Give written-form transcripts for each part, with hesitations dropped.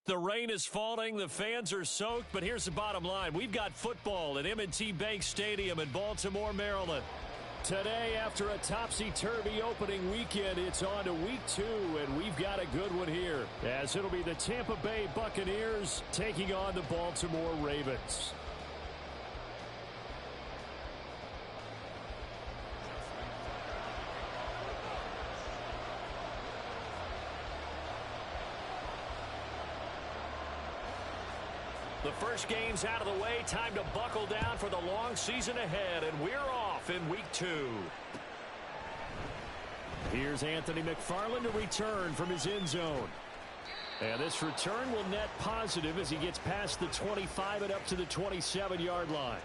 The rain is falling. The fans are soaked. But here's the bottom line. We've got football at M&T Bank Stadium in Baltimore, Maryland. Today, after a topsy-turvy opening weekend, it's on to week 2, and we've got a good one here, as it'll be the Tampa Bay Buccaneers taking on the Baltimore Ravens. The first game's out of the way. Time to buckle down for the long season ahead, and we're off in week 2. Here's Anthony McFarland to return from his end zone. And this return will net positive as he gets past the 25 and up to the 27-yard line.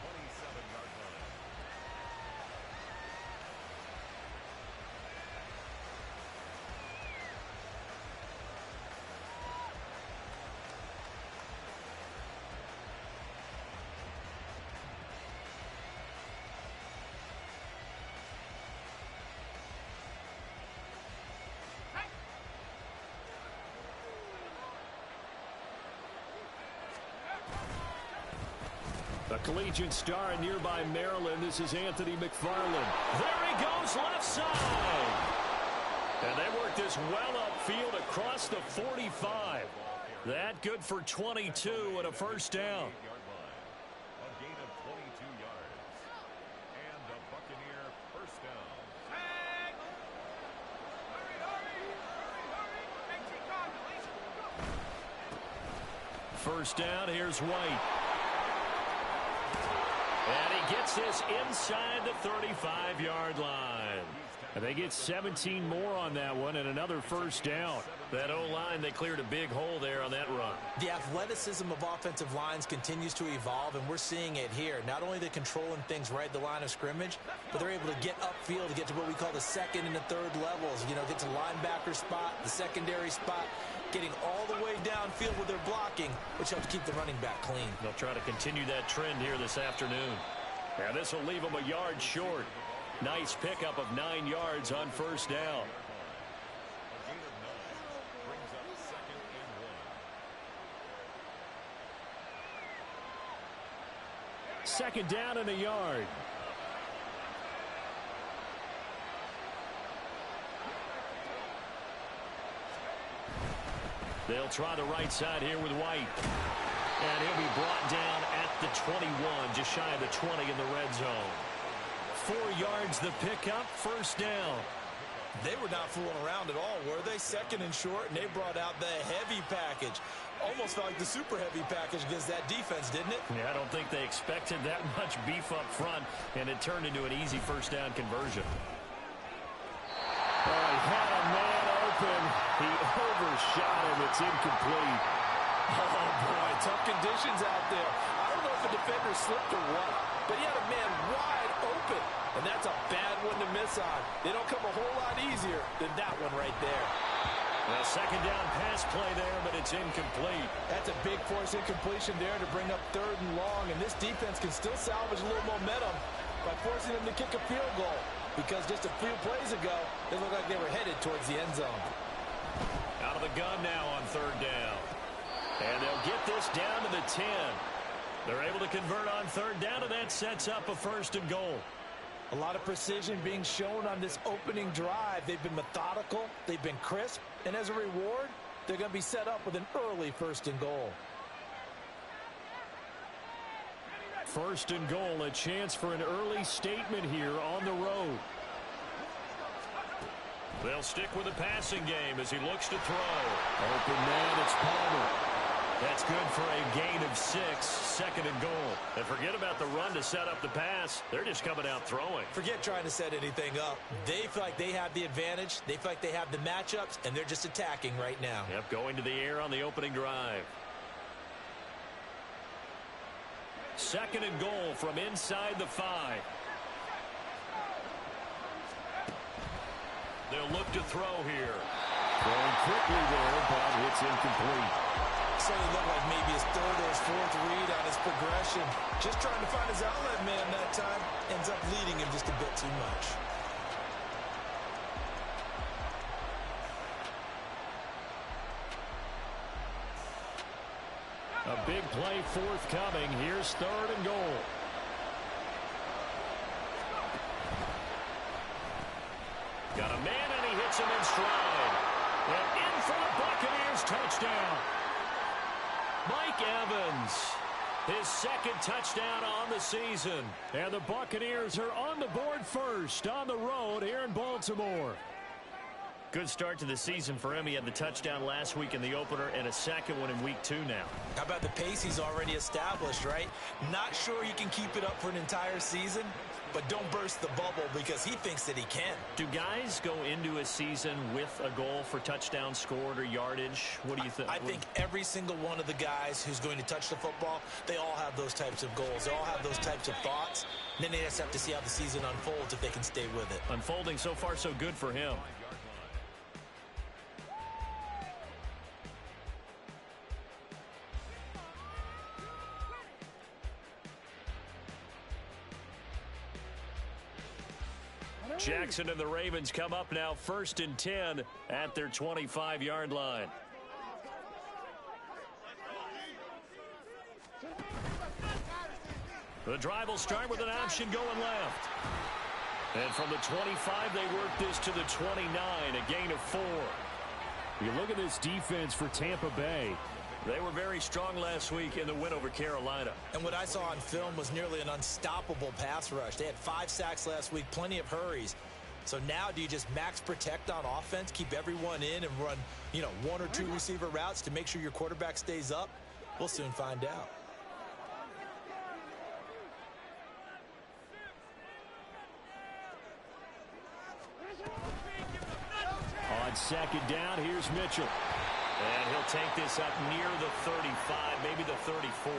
A collegiate star in nearby Maryland. This is Anthony McFarland. There he goes, left side. And they work this well upfield across the 45. That good for 22 and a first down. A gain of 22 yards. And the Buccaneer first down. First down, here's White. And he gets this inside the 35-yard line. And they get 17 more on that one and another first down. That O-line, they cleared a big hole there on that run. The athleticism of offensive lines continues to evolve, and we're seeing it here. Not only the controlling things right at the line of scrimmage, but they're able to get upfield to get to what we call the second and the third levels. You know, get to linebacker spot, the secondary spot, getting all the way downfield with their blocking, which helps keep the running back clean. They'll try to continue that trend here this afternoon. Now this will leave them a yard short. Nice pickup of 9 yards on first down. A gain of 9 brings up second and 1. Second down and a yard. They'll try the right side here with White. And he'll be brought down at the 21, just shy of the 20 in the red zone. 4 yards the pickup, first down. They were not fooling around at all, were they? Second and short, and they brought out the heavy package. Almost felt like the super heavy package against that defense, didn't it? Yeah, I don't think they expected that much beef up front, and it turned into an easy first down conversion. Oh, he had a man open. He overshot him. It's incomplete. Oh, boy, tough conditions out there. I don't know if the defender slipped or what, but he had a man wide open, and that's a bad one to miss on. They don't come a whole lot easier than that one right there. A second down pass play there, but it's incomplete. That's a big force incompletion there to bring up third and long, and this defense can still salvage a little momentum by forcing them to kick a field goal, because just a few plays ago, it looked like they were headed towards the end zone. Out of the gun now on third down. And they'll get this down to the 10. They're able to convert on third down, and that sets up a first and goal. A lot of precision being shown on this opening drive. They've been methodical, they've been crisp, and as a reward, they're going to be set up with an early first and goal. First and goal, a chance for an early statement here on the road. They'll stick with the passing game as he looks to throw. Open man, it's Palmer. That's good for a gain of 6, second and goal. And forget about the run to set up the pass. They're just coming out throwing. Forget trying to set anything up. They feel like they have the advantage. They feel like they have the matchups, and they're just attacking right now. Yep, going to the air on the opening drive. Second and goal from inside the 5. They'll look to throw here. Throwing quickly there, but it's incomplete. Certainly looked like maybe his third or his fourth read on his progression. Just trying to find his outlet man that time. Ends up leading him just a bit too much. A big play forthcoming. Here's 3rd and goal. Got a man, and he hits him in stride. And in for the Buccaneers touchdown. Mike Evans, his 2nd touchdown on the season. And the Buccaneers are on the board first on the road here in Baltimore. Good start to the season for him. He had the touchdown last week in the opener and a 2nd one in week 2 now. How about the pace he's already established, right? Not sure he can keep it up for an entire season, but don't burst the bubble because he thinks that he can. Do guys go into a season with a goal for touchdown scored or yardage? What do you think? I think every single one of the guys who's going to touch the football, they all have those types of goals. They all have those types of thoughts. And then they just have to see how the season unfolds if they can stay with it. Unfolding so far so good for him. Jackson and the Ravens come up now 1st and 10 at their 25-yard line. The drive will start with an option going left. And from the 25, they work this to the 29, a gain of 4. You look at this defense for Tampa Bay. They were very strong last week in the win over Carolina. And what I saw on film was nearly an unstoppable pass rush. They had 5 sacks last week, plenty of hurries. So now do you just max protect on offense, keep everyone in and run, 1 or 2 receiver routes to make sure your quarterback stays up? We'll soon find out. On 2nd down, here's Mitchell. And he'll take this up near the 35, maybe the 34.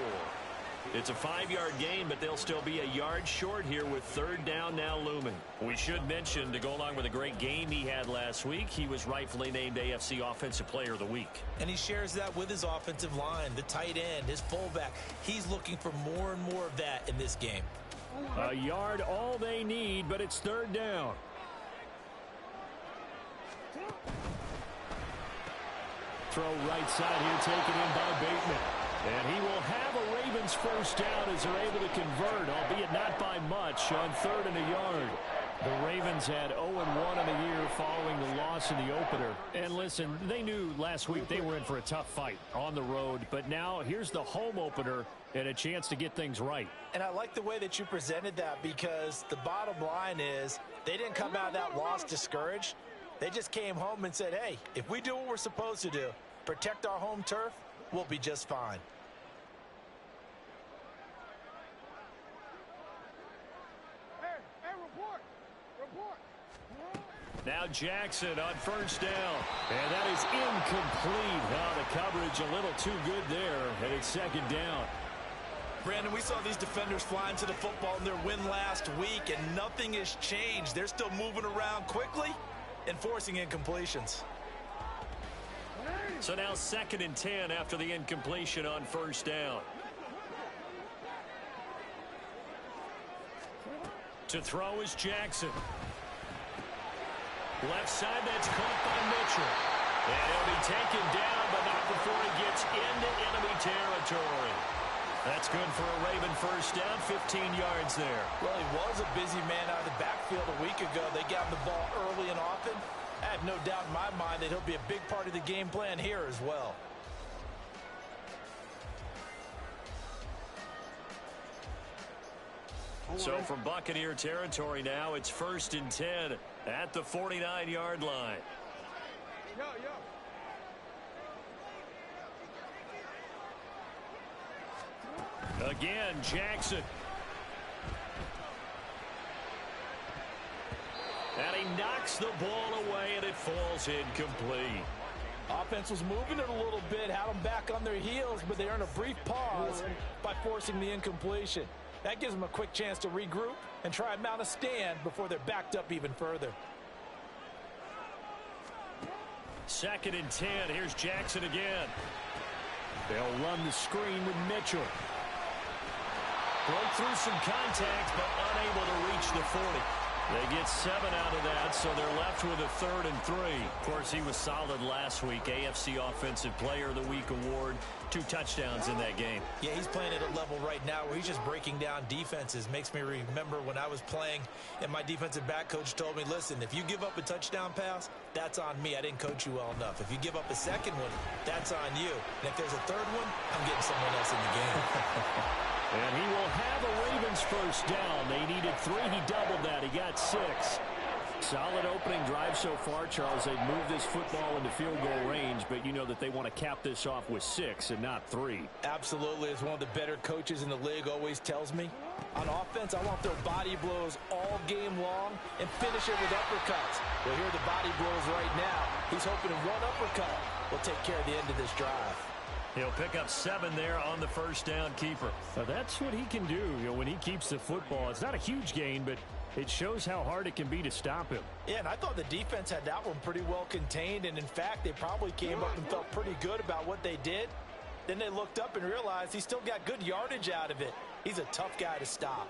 It's a 5-yard gain, but they'll still be a yard short here with 3rd down now looming. We should mention, to go along with a great game he had last week, he was rightfully named AFC Offensive Player of the Week. And he shares that with his offensive line, the tight end, his fullback. He's looking for more and more of that in this game. A yard all they need, but it's 3rd down. Throw right side here, taken in by Bateman. And he will have a Ravens 1st down as they're able to convert, albeit not by much, on 3rd and a yard. The Ravens had 0-1 in the year following the loss in the opener. And listen, they knew last week they were in for a tough fight on the road. But now here's the home opener and a chance to get things right. And I like the way that you presented that, because the bottom line is they didn't come out of that loss discouraged. They just came home and said, hey, if we do what we're supposed to do, protect our home turf, we'll be just fine. Now Jackson on 1st down. And that is incomplete. The coverage a little too good there. And it's 2nd down. Brandon, we saw these defenders flying to the football in their win last week, and nothing has changed. They're still moving around quickly and forcing incompletions. So now 2nd and 10 after the incompletion on 1st down. To throw is Jackson. Left side, that's caught by Mitchell. And he'll be taken down, but not before he gets into enemy territory. That's good for a Raven 1st down, 15 yards there. Well, he was a busy man out of the backfield a week ago. They got him the ball early and often. I have no doubt in my mind that he'll be a big part of the game plan here as well. So from Buccaneer territory now, it's 1st and 10 at the 49-yard line. Again, Jackson. And he knocks the ball away, and it falls incomplete. Offense was moving it a little bit, had them back on their heels, but they earned a brief pause by forcing the incompletion. That gives them a quick chance to regroup and try and mount a stand before they're backed up even further. 2nd and 10. Here's Jackson again. They'll run the screen with Mitchell. Broke through some contact, but unable to reach the 40. They get 7 out of that, so they're left with a 3rd and 3. Of course, he was solid last week. AFC Offensive Player of the Week award. 2 touchdowns in that game. Yeah, he's playing at a level right now where he's just breaking down defenses. Makes me remember when I was playing and my defensive back coach told me, listen, if you give up a touchdown pass, that's on me. I didn't coach you well enough. If you give up a second one, that's on you. And if there's a third one, I'm getting someone else in the game. And he will have a Ravens first down. They needed 3. He doubled that. He got 6. Solid opening drive so far, Charles. They've moved this football into field goal range, but you know that they want to cap this off with 6 and not 3. Absolutely. As one of the better coaches in the league always tells me, on offense, I want their body blows all game long and finish it with uppercuts. Well, here are the body blows right now. He's hoping in one uppercut will take care of the end of this drive. He'll pick up 7 there on the first down keeper. That's what he can do, when he keeps the football. It's not a huge gain, but it shows how hard it can be to stop him. Yeah, and I thought the defense had that one pretty well contained, and in fact, they probably came up and felt pretty good about what they did. Then they looked up and realized he still got good yardage out of it. He's a tough guy to stop.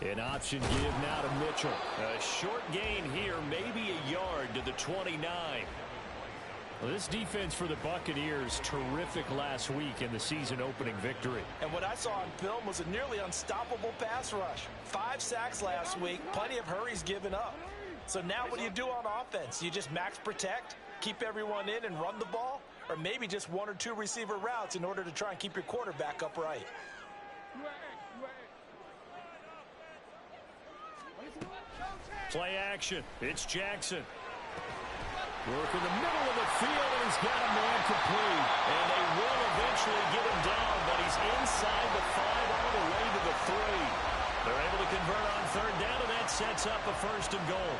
An option give now to Mitchell. A short gain here, maybe a yard to the 29. Well, this defense for the Buccaneers, terrific last week in the season opening victory. And what I saw on film was a nearly unstoppable pass rush. 5 sacks last week, plenty of hurries given up. So now what do you do on offense? You just max protect, keep everyone in and run the ball, or maybe just 1 or 2 receiver routes in order to try and keep your quarterback upright. Play action. It's Jackson. Work in the middle of the field, and he's got a man complete. And they will eventually get him down, but he's inside the 5 all the way to the 3. They're able to convert on 3rd down, and that sets up a 1st and goal.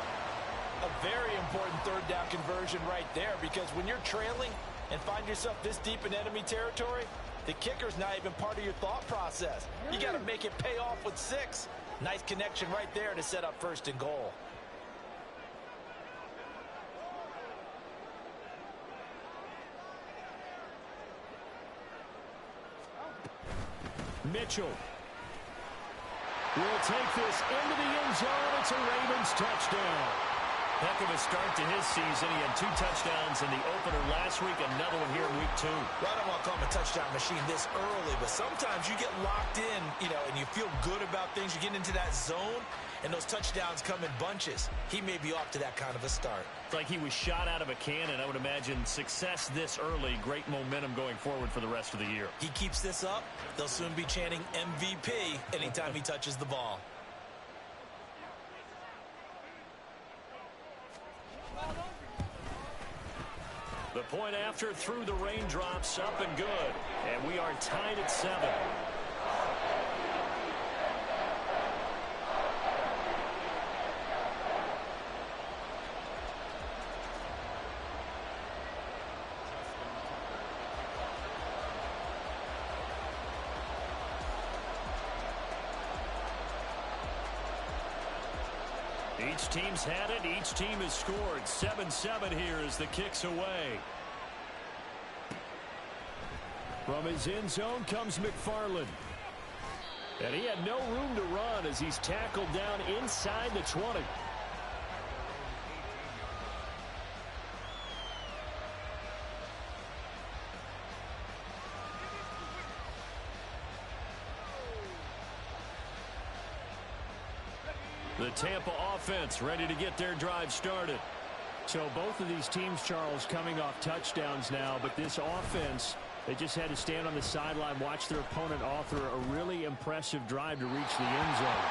A very important 3rd down conversion right there, because when you're trailing and find yourself this deep in enemy territory, the kicker's not even part of your thought process. You got to make it pay off with 6. Nice connection right there to set up 1st and goal. Mitchell will take this into the end zone. It's a Ravens touchdown. Heck of a start to his season. He had 2 touchdowns in the opener last week, another one here in week 2. Well, I don't want to call him a touchdown machine this early, but sometimes you get locked in, and you feel good about things. You get into that zone, and those touchdowns come in bunches. He may be off to that kind of a start. It's like he was shot out of a cannon. I would imagine success this early, great momentum going forward for the rest of the year. He keeps this up, they'll soon be chanting MVP anytime he touches the ball. The point after through the raindrops, up and good. And we are tied at 7. Each team's had it. Each team has scored. 7-7 here as the kick's away. From his end zone comes McFarland. And he had no room to run as he's tackled down inside the 20. The Tampa offense ready to get their drive started. So both of these teams, Charles, coming off touchdowns now, but this offense, they just had to stand on the sideline, watch their opponent author a really impressive drive to reach the end zone.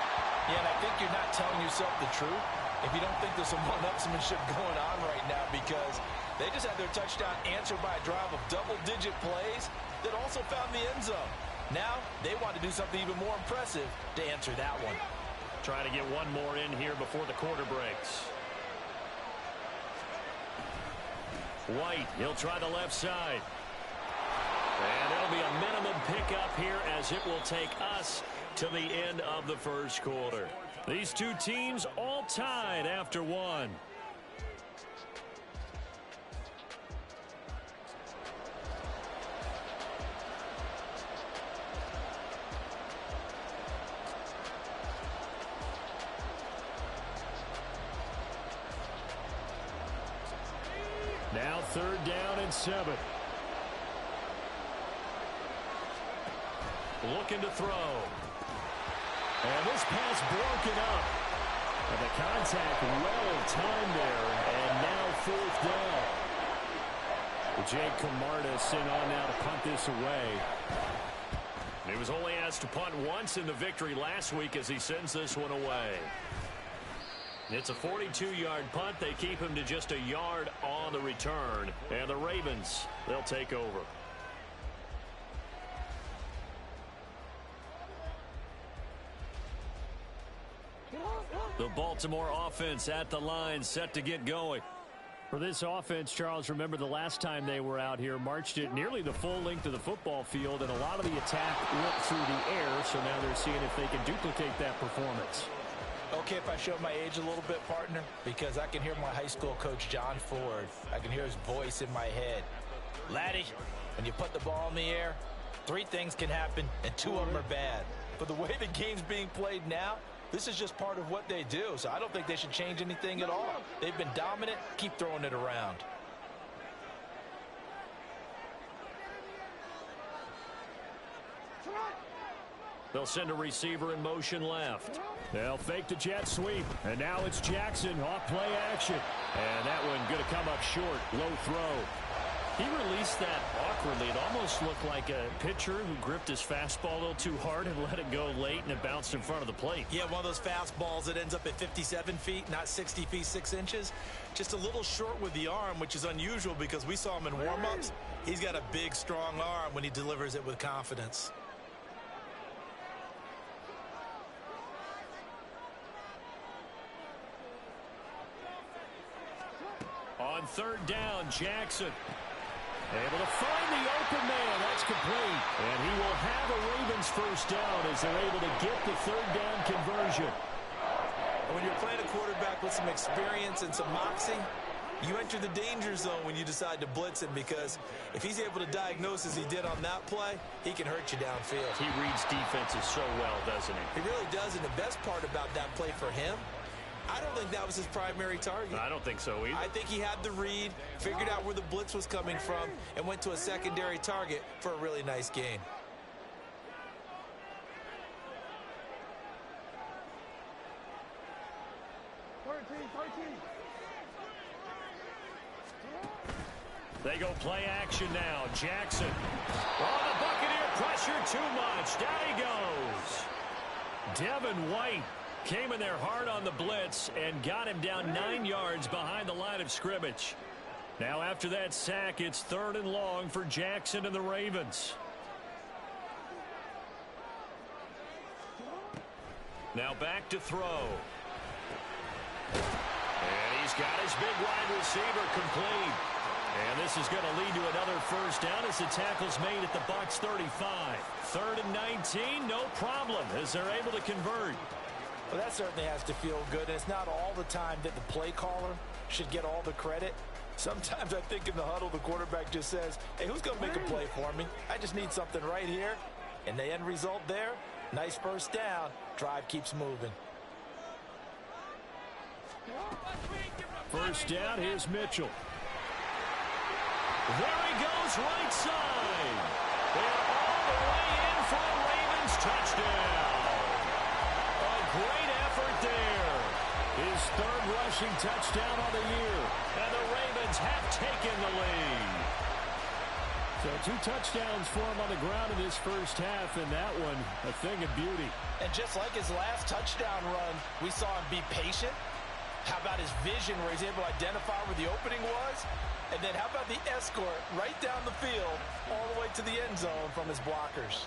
Yeah, and I think you're not telling yourself the truth if you don't think there's some one-upsmanship going on right now, because they just had their touchdown answered by a drive of double-digit plays that also found the end zone. Now they want to do something even more impressive to answer that one. Try to get one more in here before the quarter breaks. White, he'll try the left side. And it'll be a minimum pickup here as it will take us to the end of the first quarter. These two teams all tied after one. 3rd down and 7. Looking to throw. And this pass broken up. And the contact well timed there. And now 4th down. Jake Camarda sent on now to punt this away. He was only asked to punt once in the victory last week as he sends this one away. It's a 42-yard punt. They keep him to just a yard on the return. And the Ravens, they'll take over. The Baltimore offense at the line, set to get going. For this offense, Charles, remember the last time they were out here, marched it nearly the full length of the football field, and a lot of the attack went through the air, so now they're seeing if they can duplicate that performance. Okay, if I show my age a little bit, partner, because I can hear my high school coach, John Ford. I can hear his voice in my head. Laddie, when you put the ball in the air, 3 things can happen, and 2 of them are bad. But the way the game's being played now, this is just part of what they do, so I don't think they should change anything at all. They've been dominant. Keep throwing it around. They'll send a receiver in motion left. They'll fake the jet sweep, and now it's Jackson off play action. And that one going to come up short, low throw. He released that awkwardly. It almost looked like a pitcher who gripped his fastball a little too hard and let it go late, and it bounced in front of the plate. Yeah, one of those fastballs that ends up at 57 feet, not 60 feet, 6 inches. Just a little short with the arm, which is unusual because we saw him in warm-ups. He's got a big, strong arm when he delivers it with confidence. On 3rd down, Jackson able to find the open man. That's complete. And he will have a Ravens 1st down as they're able to get the 3rd down conversion. When you're playing a quarterback with some experience and some moxie, you enter the danger zone when you decide to blitz him, because if he's able to diagnose as he did on that play, he can hurt you downfield. He reads defenses so well, doesn't he? He really does, and the best part about that play for him, I don't think that was his primary target. I don't think so either. I think he had the read, figured out where the blitz was coming from, and went to a secondary target for a really nice gain. They go play action now. Jackson. Oh, the Buccaneer pressure too much. Down he goes. Devin White came in there hard on the blitz and got him down 9 yards behind the line of scrimmage. Now after that sack, it's 3rd and long for Jackson and the Ravens. Now back to throw. And he's got his big wide receiver complete. And this is going to lead to another 1st down as the tackle's made at the Bucs 35. 3rd and 19, no problem as they're able to convert. Well, that certainly has to feel good, and it's not all the time that the play caller should get all the credit. Sometimes I think in the huddle, the quarterback just says, hey, who's going to make a play for me? I just need something right here. And the end result there, nice 1st down. Drive keeps moving. 1st down, here's Mitchell. There he goes, right side. And all the way in for a Ravens touchdown. A great effort there. His 3rd rushing touchdown of the year. And the Ravens have taken the lead. So 2 touchdowns for him on the ground in this 1st half, and that one a thing of beauty. And just like his last touchdown run, we saw him be patient. How about his vision where he's able to identify where the opening was? And then how about the escort right down the field all the way to the end zone from his blockers?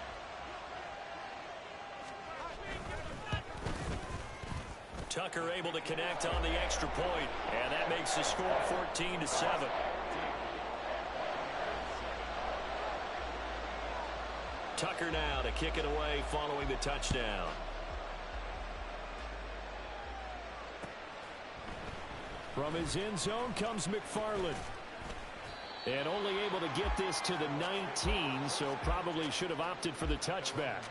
Tucker able to connect on the extra point, and that makes the score 14-7. Tucker now to kick it away following the touchdown. From his end zone comes McFarland. And only able to get this to the 19, so probably should have opted for the touchback.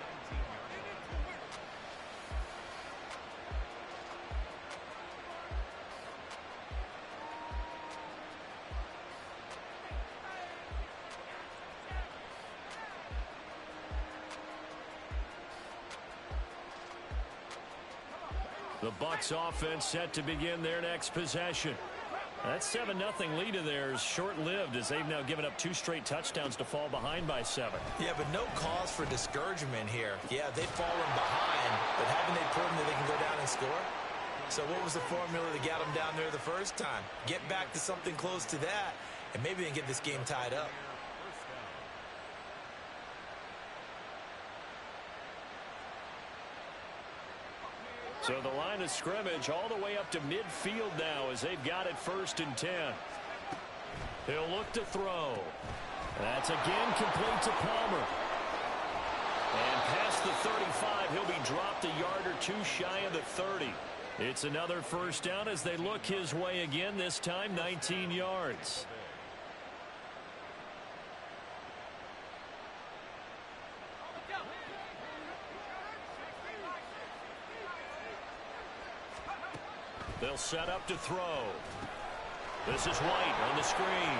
The Bucs offense set to begin their next possession. That 7-0 lead of theirs short-lived as they've now given up 2 straight touchdowns to fall behind by 7. Yeah, but no cause for discouragement here. Yeah, they've fallen behind, but haven't they proven that they can go down and score? So what was the formula that got them down there the first time? Get back to something close to that, and maybe they can get this game tied up. So the line of scrimmage all the way up to midfield now as they've got it 1st and 10. He'll look to throw. That's again complete to Palmer. And past the 35, he'll be dropped a yard or 2 shy of the 30. It's another 1st down as they look his way again, this time 19 yards. They'll set up to throw. This is White on the screen.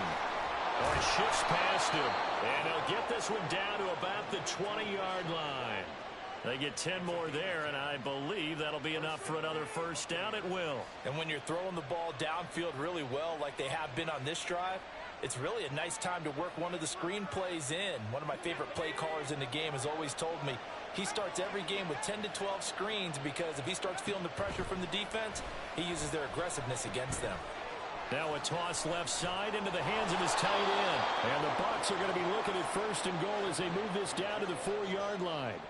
Oh, he shifts past him. And he'll get this one down to about the 20-yard line. They get 10 more there, and I believe that'll be enough for another 1st down. It will. And when you're throwing the ball downfield really well like they have been on this drive, it's really a nice time to work one of the screen plays in. One of my favorite play callers in the game has always told me he starts every game with 10 to 12 screens because if he starts feeling the pressure from the defense, he uses their aggressiveness against them. Now a toss left side into the hands of his tight end. And the Bucs are going to be looking at 1st and goal as they move this down to the 4-yard line.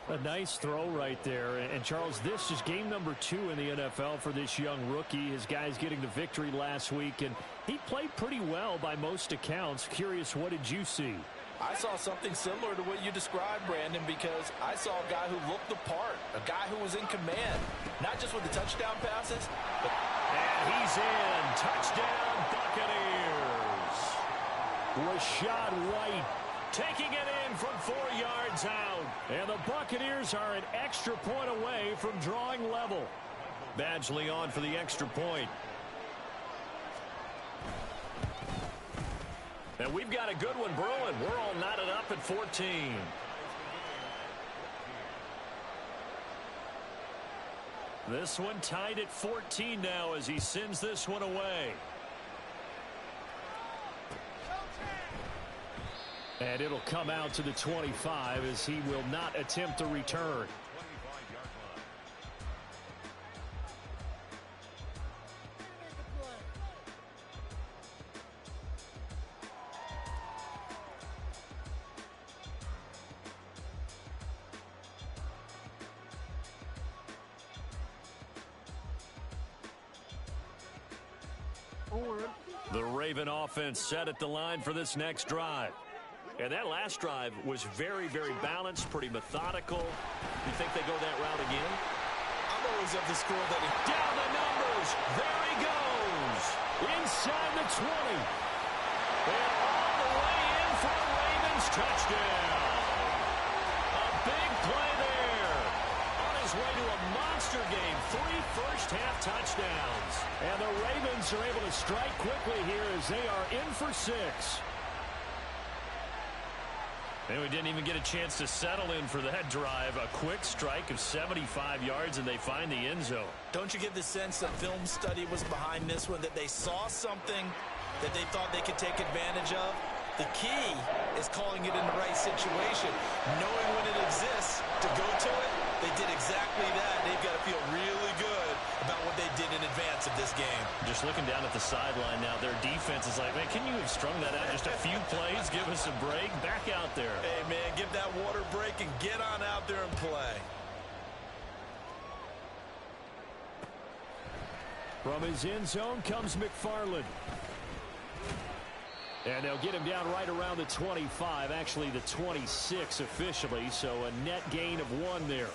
A nice throw right there. And Charles, this is game number 2 in the NFL for this young rookie. His guys getting the victory last week, and he played pretty well by most accounts. Curious, what did you see? I saw something similar to what you described, Brandon, because I saw a guy who looked the part, a guy who was in command, not just with the touchdown passes, but... And he's in. Touchdown, Buccaneers. Rashad White taking it in from 4 yards out. And the Buccaneers are an extra point away from drawing level. Badgley on for the extra point. And we've got a good one brewing. We're all knotted up at 14. This one tied at 14 now as he sends this one away. And it'll come out to the 25 as he will not attempt a return. The Raven offense set at the line for this next drive. And that last drive was very, very balanced, pretty methodical. You think they go that route again? I'm always of the school that down the numbers. There he goes. Inside the 20. And all the way in for the Ravens touchdown. A big play there. On his way to a monster game. 3 first-half touchdowns. And the Ravens are able to strike quickly here as they are in for 6. And we didn't even get a chance to settle in for that drive. A quick strike of 75 yards, and they find the end zone. Don't you get the sense that film study was behind this one, that they saw something that they thought they could take advantage of? The key is calling it in the right situation. Knowing when it exists to go to it, they did exactly that. They've got to feel really good about what they did in advance of this game. Just looking down at the sideline now, their defense is like, man, can you have strung that out just a few plays? Give us a break. Back out there. Hey, man, give that water break and get on out there and play. From his end zone comes McFarland. And they'll get him down right around the 25, actually the 26 officially, so a net gain of 1 there.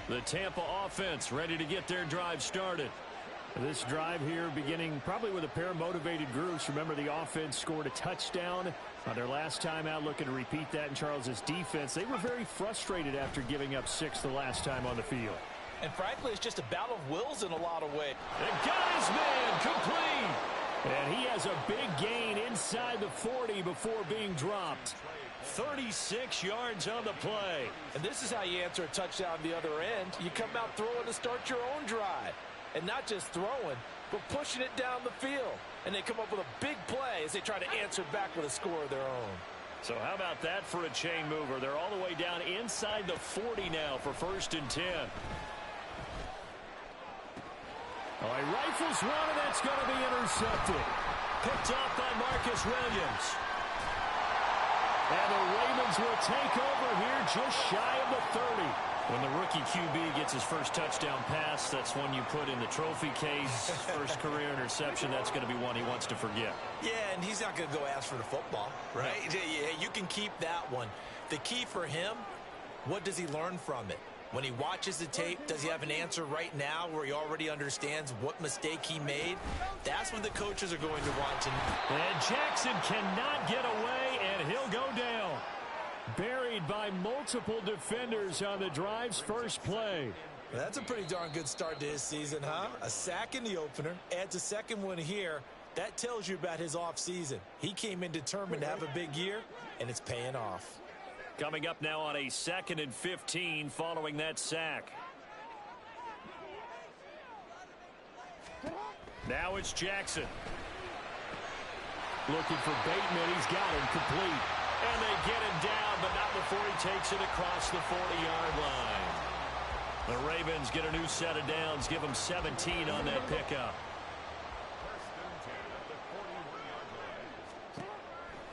The Tampa offense ready to get their drive started. This drive here beginning probably with a pair of motivated groups. Remember, the offense scored a touchdown on their last time out, looking to repeat that in Charles's defense. They were very frustrated after giving up 6 the last time on the field. And frankly, it's just a battle of wills in a lot of ways. And got his man complete. And he has a big gain inside the 40 before being dropped. 36 yards on the play. And this is how you answer a touchdown the other end. You come out throwing to start your own drive. And not just throwing, but pushing it down the field. And they come up with a big play as they try to answer back with a score of their own. So how about that for a chain mover? They're all the way down inside the 40 now for 1st and 10. All right, rifles one, and that's going to be intercepted. Picked off by Marcus Williams. And the Ravens will take over here just shy of the 30. When the rookie QB gets his first touchdown pass, that's one you put in the trophy case. First career interception, that's going to be one he wants to forget. Yeah, and he's not going to go ask for the football, right? No. Yeah, you can keep that one. The key for him, what does he learn from it? When he watches the tape, does he have an answer right now where he already understands what mistake he made? That's what the coaches are going to want to know. And Jackson cannot get away, and he'll go down. Buried by multiple defenders on the drive's first play. That's a pretty darn good start to his season, huh? A sack in the opener, adds a second one here. That tells you about his offseason. He came in determined to have a big year, and it's paying off. Coming up now on a 2nd and 15 following that sack. Now it's Jackson. Looking for Bateman. He's got him complete. And they get him down, but not before he takes it across the 40-yard line. The Ravens get a new set of downs. Give them 17 on that pickup.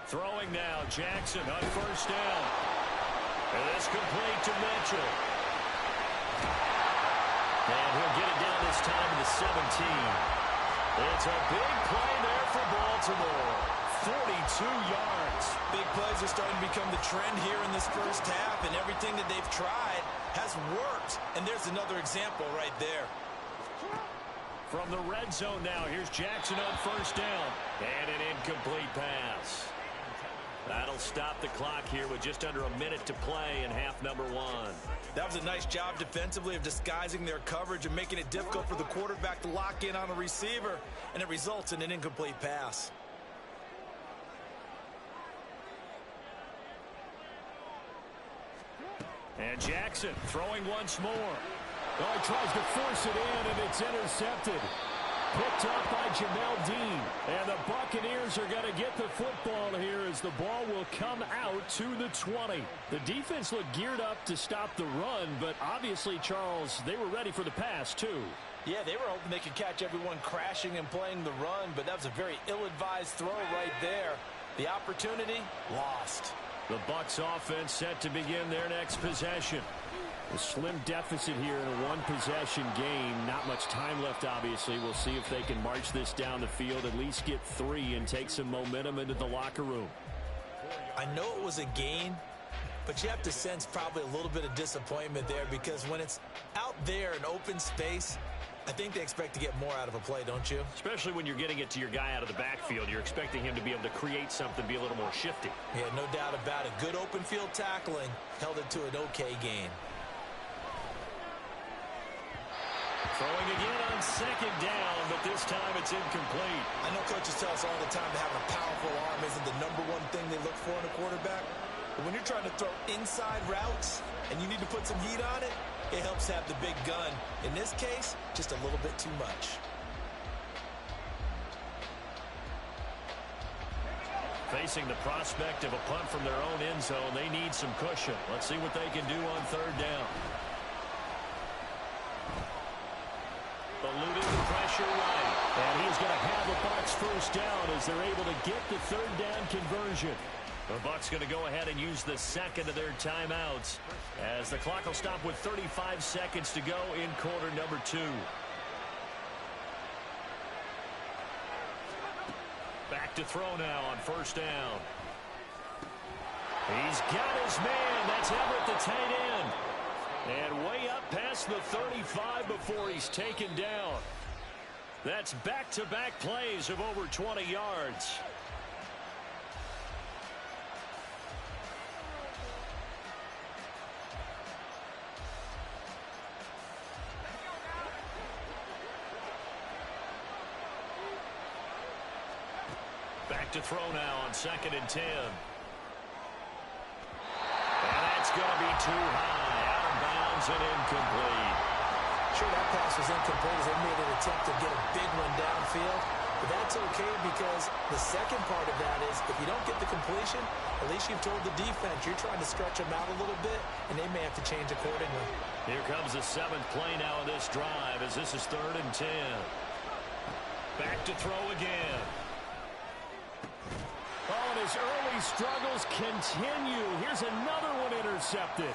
Throwing now, Jackson on 1st down. And it's complete to Mitchell. And he'll get it down this time to the 17. It's a big play there for Baltimore. 42 yards. Big plays are starting to become the trend here in this first half, and everything that they've tried has worked. And there's another example right there. From the red zone now, here's Jackson on 1st down. And an incomplete pass. That'll stop the clock here with just under a minute to play in half number 1. That was a nice job defensively of disguising their coverage and making it difficult for the quarterback to lock in on a receiver, and it results in an incomplete pass. And Jackson throwing once more. Oh, he tries to force it in, and it's intercepted. Picked up by Jamel Dean. And the Buccaneers are going to get the football here as the ball will come out to the 20. The defense looked geared up to stop the run, but obviously, Charles, they were ready for the pass, too. Yeah, they were hoping they could catch everyone crashing and playing the run, but that was a very ill-advised throw right there. The opportunity, lost. The Bucs offense set to begin their next possession. A slim deficit here in a one-possession game. Not much time left, obviously. We'll see if they can march this down the field, at least get 3 and take some momentum into the locker room. I know it was a gain, but you have to sense probably a little bit of disappointment there because when it's out there in open space, I think they expect to get more out of a play, don't you? Especially when you're getting it to your guy out of the backfield. You're expecting him to be able to create something, be a little more shifty. Yeah, no doubt about it. Good open field tackling held it to an okay gain. Throwing again on 2nd down, but this time it's incomplete. I know coaches tell us all the time that having a powerful arm isn't the #1 thing they look for in a quarterback. But when you're trying to throw inside routes and you need to put some heat on it, it helps have the big gun. In this case, just a little bit too much. Facing the prospect of a punt from their own end zone, they need some cushion. Let's see what they can do on 3rd down. Eluding the pressure right. And he's going to have a Bucs 1st down as they're able to get the 3rd down conversion. The Bucs going to go ahead and use the second of their timeouts as the clock will stop with 35 seconds to go in quarter number 2. Back to throw now on 1st down. He's got his man. That's Everett, the tight end. And way up past the 35 before he's taken down. That's back-to-back plays of over 20 yards. back to throw now on 2nd and 10. And that's going to be too high. Out of bounds and incomplete. Sure, that pass was incomplete as they made an attempt to get a big one downfield. But that's okay because the second part of that is if you don't get the completion, at least you've told the defense you're trying to stretch them out a little bit, and they may have to change accordingly. Here comes the 7th play now of this drive as this is 3rd and 10. Back to throw again. Oh, and his early struggles continue. Here's another one intercepted.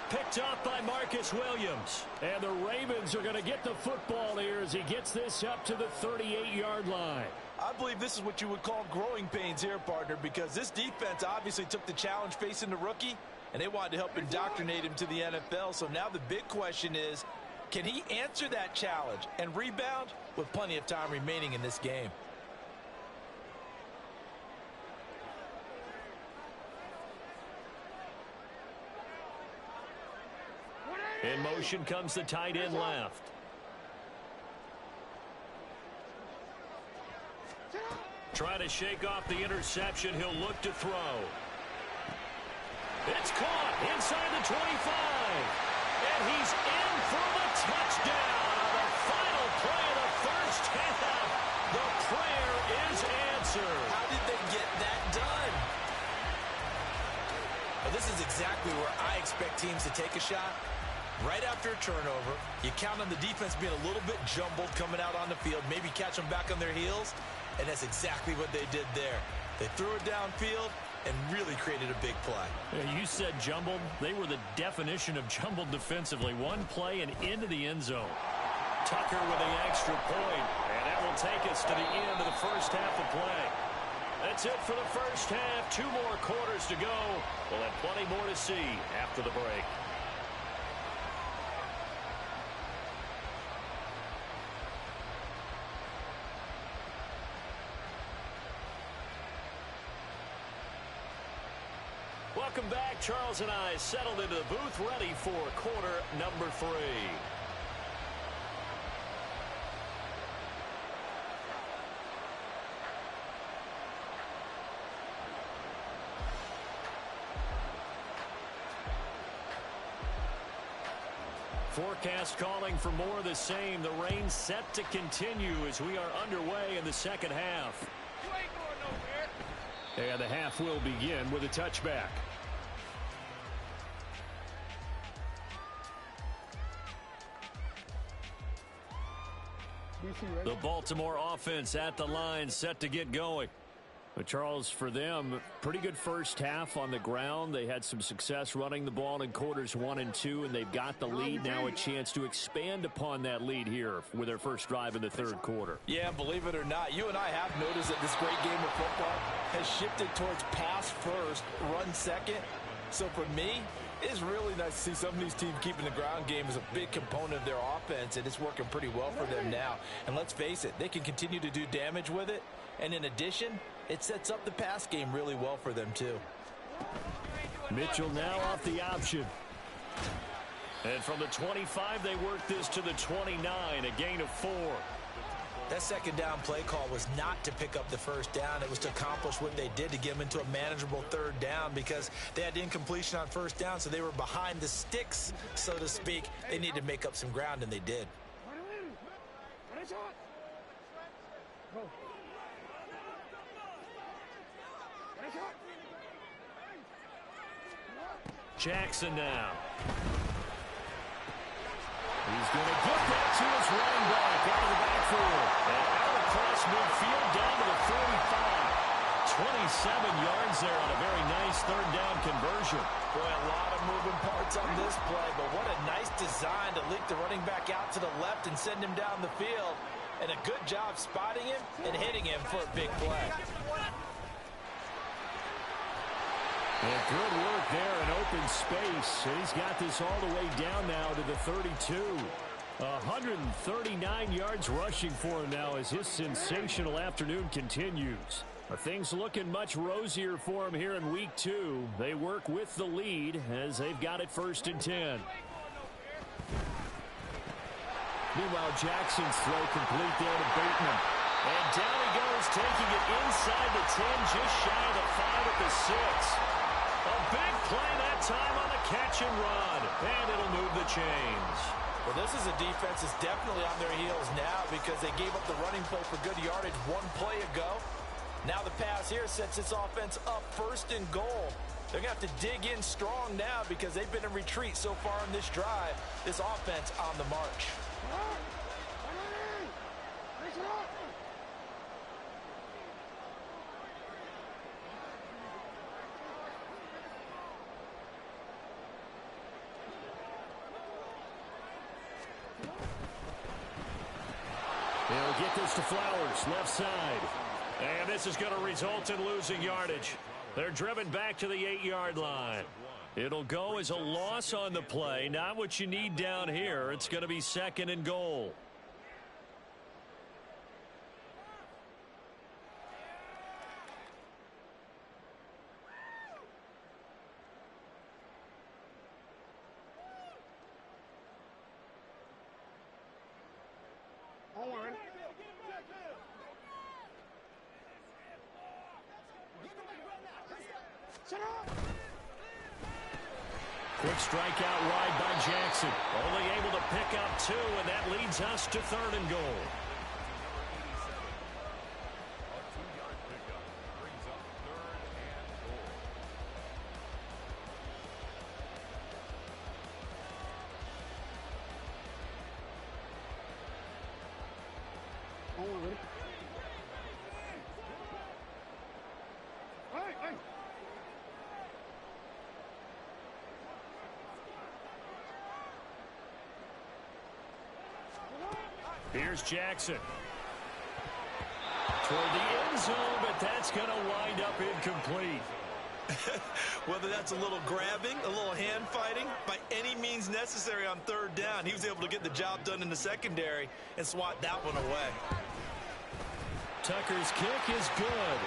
Picked off by Marcus Williams. And the Ravens are going to get the football here as he gets this up to the 38-yard line. I believe this is what you would call growing pains here, partner, because this defense obviously took the challenge facing the rookie, and they wanted to help indoctrinate him to the NFL. So now the big question is, can he answer that challenge and rebound with plenty of time remaining in this game? In motion comes the tight end left. Trying to shake off the interception. He'll look to throw. It's caught inside the 25. And he's in for the touchdown on the final play of the first half. The prayer is answered. How did they get that done? Well, this is exactly where I expect teams to take a shot. Right after a turnover, you count on the defense being a little bit jumbled coming out on the field, maybe catch them back on their heels, and that's exactly what they did there. They threw it downfield and really created a big play. Yeah, you said jumbled. They were the definition of jumbled defensively. One play and into the end zone. Tucker with the extra point, and that will take us to the end of the first half of play. That's it for the first half. 2 more quarters to go. We'll have plenty more to see after the break. Welcome back. Charles and I settled into the booth ready for quarter number 3. Forecast calling for more of the same. The rain set to continue as we are underway in the second half. You ain't going nowhere. And the half will begin with a touchback. The Baltimore offense at the line set to get going. But Charles, for them, pretty good first half on the ground. They had some success running the ball in quarters 1 and 2, and they've got the lead now, a chance to expand upon that lead here with their first drive in the third quarter. Yeah, believe it or not, you and I have noticed that this great game of football has shifted towards pass first, run second. So for me, it's really nice to see some of these teams keeping the ground game as a big component of their offense, and it's working pretty well for them now. And let's face it, they can continue to do damage with it. And in addition, it sets up the pass game really well for them, too. Mitchell now off the option. And from the 25, they work this to the 29, a gain of 4. That second down play call was not to pick up the first down. It was to accomplish what they did to get them into a manageable third down because they had incompletion on first down, so they were behind the sticks, so to speak. They needed to make up some ground, and they did. Jackson now. He's going to get that to his running back out of the backfield. And out across midfield down to the 45. 27 yards there on a very nice third down conversion. Boy, a lot of moving parts on this play, but what a nice design to leak the running back out to the left and send him down the field. And a good job spotting him and hitting him for a big play. And good work there in open space. And he's got this all the way down now to the 32. 139 yards rushing for him now as his sensational afternoon continues. Things looking much rosier for him here in week 2. They work with the lead as they've got it 1st and 10. Meanwhile, Jackson's throw complete there to Bateman. And down he goes, taking it inside the 10, just shy of the 5 at the 6. A big play that time on the catch and run. And it'll move the chains. Well, this is a defense that's definitely on their heels now because they gave up the running play for good yardage one play ago. Now the pass here sets this offense up 1st and goal. They're going to have to dig in strong now because they've been in retreat so far in this drive. This offense on the march. They'll get this to Flowers, left side. And this is going to result in losing yardage. They're driven back to the 8-yard line. It'll go as a loss on the play. Not what you need down here. It's going to be 2nd and goal. Quick strike out wide by Jackson. Only able to pick up 2, and that leads us to 3rd and goal. A 2-yard pickup brings up 3rd and goal. Here's Jackson. Toward the end zone, but that's going to wind up incomplete. Whether that's a little grabbing, a little hand fighting, by any means necessary on 3rd down, he was able to get the job done in the secondary and swat that one away. Tucker's kick is good.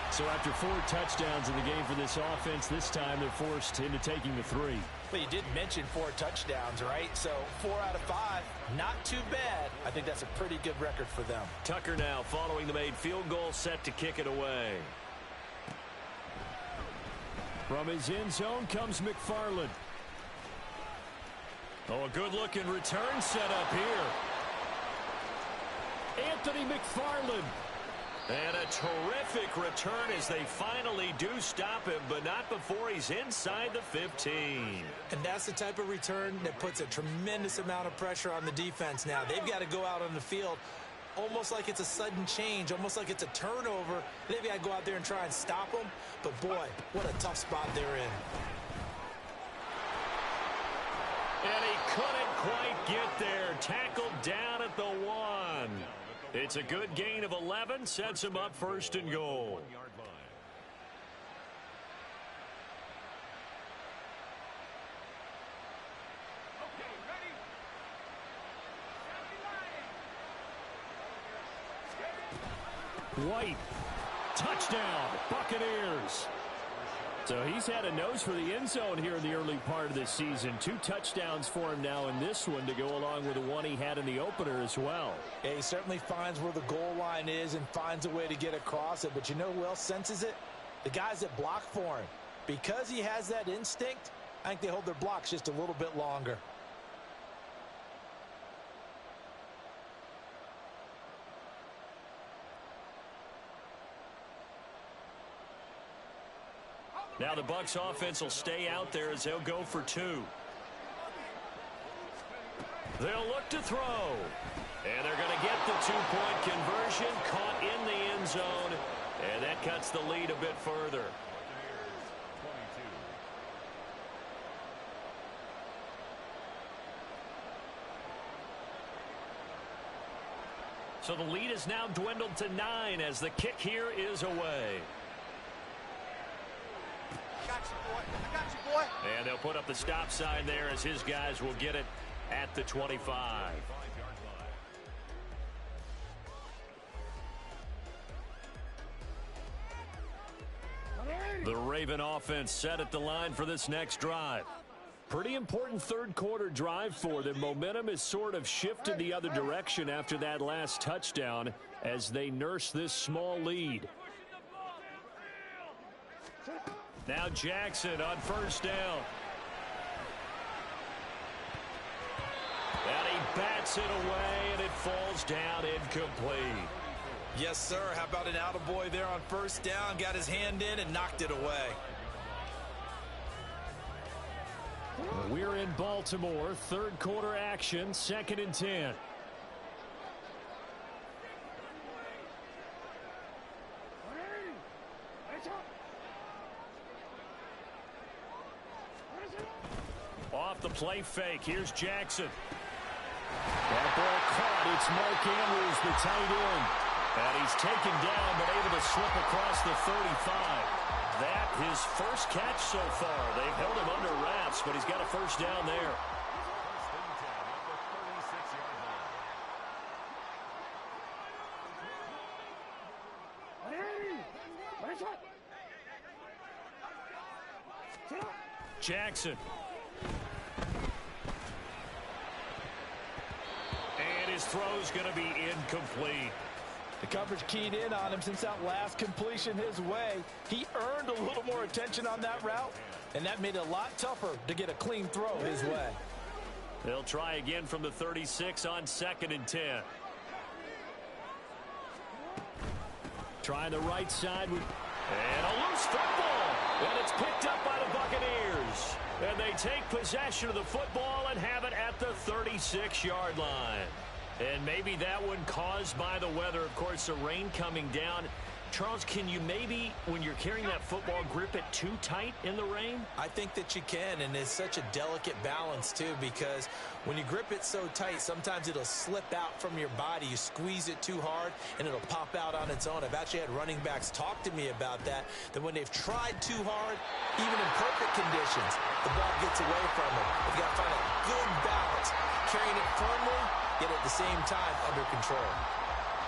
So after 4 touchdowns in the game for this offense, this time they're forced into taking the 3. But you did mention 4 touchdowns, right? So 4 out of 5, not too bad. I think that's a pretty good record for them. Tucker now following the made field goal, set to kick it away. From his end zone comes McFarland. Oh, a good-looking return set up here. Anthony McFarland. And a terrific return as they finally do stop him, but not before he's inside the 15. And that's the type of return that puts a tremendous amount of pressure on the defense now. They've got to go out on the field almost like it's a sudden change, almost like it's a turnover. They've got to go out there and try and stop them. But, boy, what a tough spot they're in. And he couldn't quite get there. Tackled down at the 1. It's a good gain of 11, sets him up 1st and goal. 1-yard line. White, touchdown, Buccaneers. So he's had a nose for the end zone here in the early part of this season. 2 touchdowns for him now in this one to go along with the one he had in the opener as well. Yeah, he certainly finds where the goal line is and finds a way to get across it. But you know who else senses it? The guys that block for him. Because he has that instinct, I think they hold their blocks just a little bit longer. Now the Bucs offense will stay out there as they'll go for 2. They'll look to throw. And they're going to get the 2-point conversion, caught in the end zone. And that cuts the lead a bit further. So the lead is now dwindled to 9 as the kick here is away. I got you, boy. And they'll put up the stop sign there as his guys will get it at the 25. The Raven offense set at the line for this next drive. Pretty important third quarter drive for them. Momentum has sort of shifted the other direction after that last touchdown as they nurse this small lead. Now Jackson on first down. And he bats it away, and it falls down incomplete. Yes, sir. How about an attaboy there on first down? Got his hand in and knocked it away. We're in Baltimore. Third quarter action, 2nd and 10. Off the play fake. Here's Jackson. That ball caught. It's Mark Andrews, the tight end. And he's taken down, but able to slip across the 35. That his first catch so far. They've held him under wraps, but he's got a first down there. Jackson. And his throw's going to be incomplete. The coverage keyed in on him since that last completion his way. He earned a little more attention on that route, and that made it a lot tougher to get a clean throw his way. They'll try again from the 36 on 2nd and 10. Trying the right side. And a loose football. And it's picked up by the Buccaneers. And they take possession of the football and have it at the 36-yard line. And maybe that one caused by the weather. Of course, the rain coming down. Charles, can you maybe, when you're carrying that football, grip it too tight in the rain? I think that you can, and it's such a delicate balance, too, because when you grip it so tight, sometimes it'll slip out from your body. You squeeze it too hard, and it'll pop out on its own. I've actually had running backs talk to me about that when they've tried too hard, even in perfect conditions, the ball gets away from them. You've got to find a good balance, carrying it firmly, yet at the same time under control.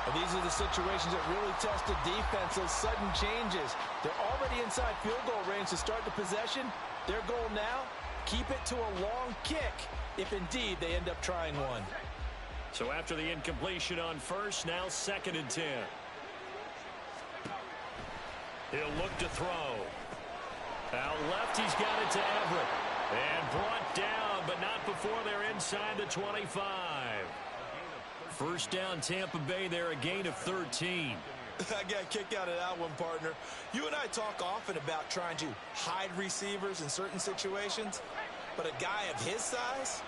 And these are the situations that really test the defense, those sudden changes. They're already inside field goal range to start the possession. Their goal now, keep it to a long kick, if indeed they end up trying one. So after the incompletion on first, now 2nd and 10. He'll look to throw. Out left, he's got it to Everett. And brought down, but not before they're inside the 25. First down, Tampa Bay there, a gain of 13. I got a kick out of that one, partner. You and I talk often about trying to hide receivers in certain situations, but a guy of his size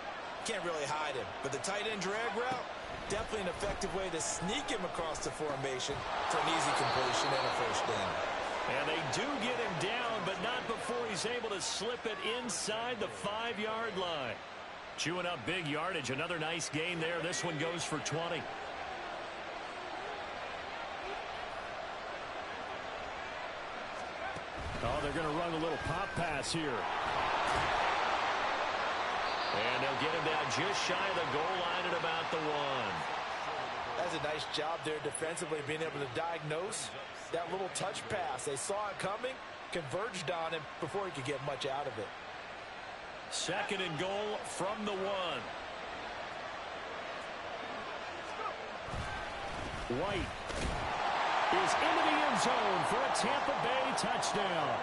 can't really hide him. But the tight end drag route, definitely an effective way to sneak him across the formation for an easy completion and a first down. And they do get him down, but not before he's able to slip it inside the 5-yard line. Chewing up big yardage. Another nice gain there. This one goes for 20. Oh, they're going to run a little pop pass here. And they'll get him down just shy of the goal line at about the 1. That's a nice job there defensively, being able to diagnose that little touch pass. They saw it coming, converged on him before he could get much out of it. 2nd and goal from the 1. White is into the end zone for a Tampa Bay touchdown.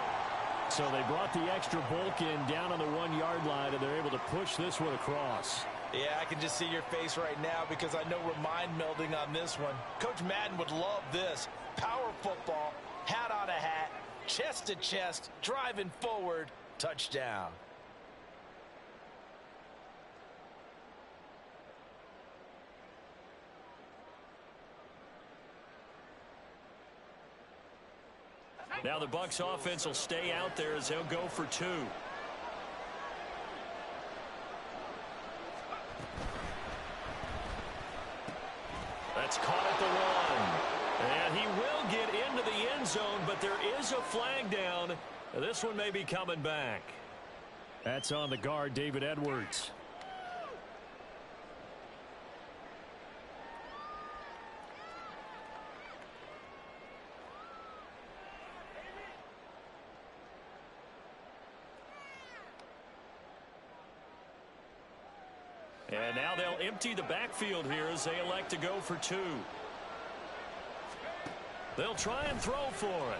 So they brought the extra bulk in down on the 1-yard line, and they're able to push this one across. Yeah, I can just see your face right now because I know we're mind melding on this one. Coach Madden would love this. Power football, hat on a hat, chest to chest, driving forward, touchdown. Now the Bucs offense will stay out there as they'll go for 2. That's caught at the 1. And he will get into the end zone, but there is a flag down. This one may be coming back. That's on the guard, David Edwards. And now they'll empty the backfield here as they elect to go for 2. They'll try and throw for it.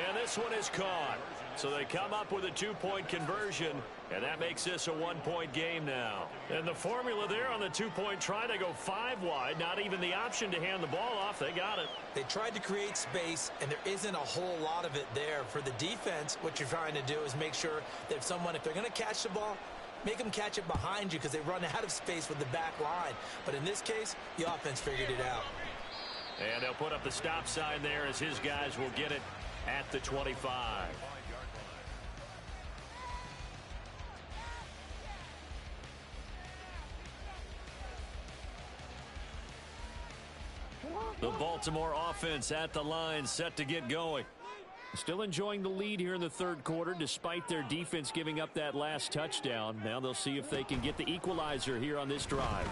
And this one is caught. So they come up with a 2-point conversion, and that makes this a 1-point game now. And the formula there on the 2-point try to go 5 wide, not even the option to hand the ball off. They got it. They tried to create space, and there isn't a whole lot of it there. For the defense, what you're trying to do is make sure that if they're going to catch the ball, make them catch it behind you because they run out of space with the back line. But in this case, the offense figured it out. And they'll put up the stop sign there as his guys will get it at the 25. The Baltimore offense at the line, set to get going. Still enjoying the lead here in the third quarter despite their defense giving up that last touchdown. Now they'll see if they can get the equalizer here on this drive.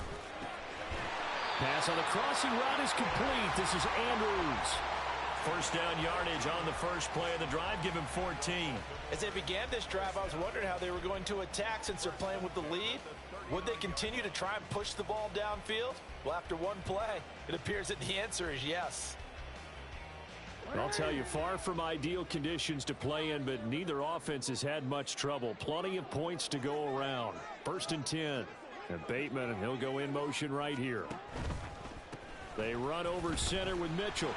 Pass on the crossing route is complete. This is Andrews. First down yardage on the first play of the drive. Give him 14. As they began this drive, I was wondering how they were going to attack since they're playing with the lead. Would they continue to try and push the ball downfield? Well, after one play, it appears that the answer is yes. I'll tell you, far from ideal conditions to play in, but neither offense has had much trouble. Plenty of points to go around. First and 10. And Bateman, he'll go in motion right here. They run over center with Mitchell.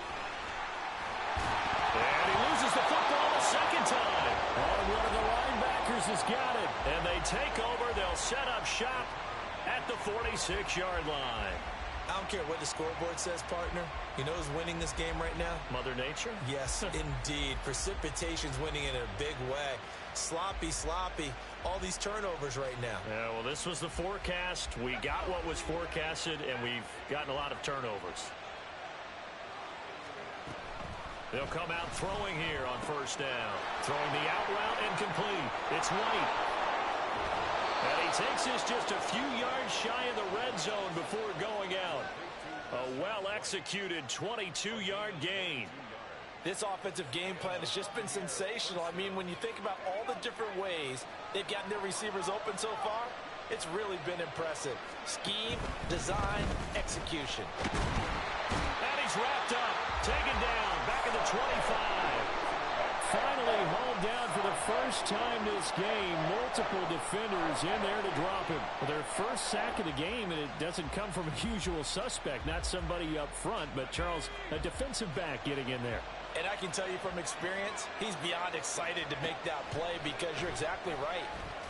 And he loses the football the second time. And one of the linebackers has got it. And they take over. They'll set up shop at the 46-yard line. I don't care what the scoreboard says, partner. You know who's winning this game right now? Mother Nature? Yes, indeed. Precipitation's winning in a big way. Sloppy. All these turnovers right now. Yeah, well, this was the forecast. We got what was forecasted, and we've gotten a lot of turnovers. They'll come out throwing here on first down. Throwing the out route and complete. It's White. And he takes this just a few yards shy of the red zone before going out. A well-executed 22-yard gain. This offensive game plan has just been sensational. I mean, when you think about all the different ways they've gotten their receivers open so far, it's really been impressive. Scheme, design, execution. And he's wrapped up, taken down, back at the 25. Finally hauled down for the first time this game. Multiple defenders in there to drop him. Their first sack of the game, and it doesn't come from a usual suspect, not somebody up front, but Charles, a defensive back getting in there. And I can tell you from experience, he's beyond excited to make that play because you're exactly right.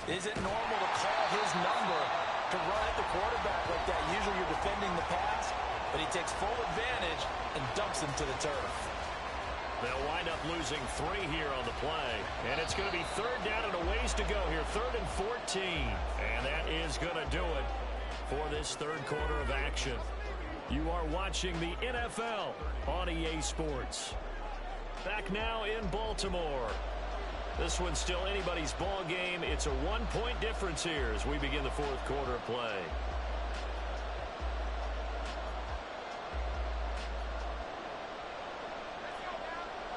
Is it normal to call his number to run at the quarterback like that? Usually you're defending the pass, but he takes full advantage and dumps him to the turf. They'll wind up losing 3 here on the play. And it's going to be third down and a ways to go here. 3rd and 14. And that is going to do it for this third quarter of action. You are watching the NFL on EA Sports. Back now in Baltimore. This one's still anybody's ball game. It's a 1-point difference here as we begin the fourth quarter of play.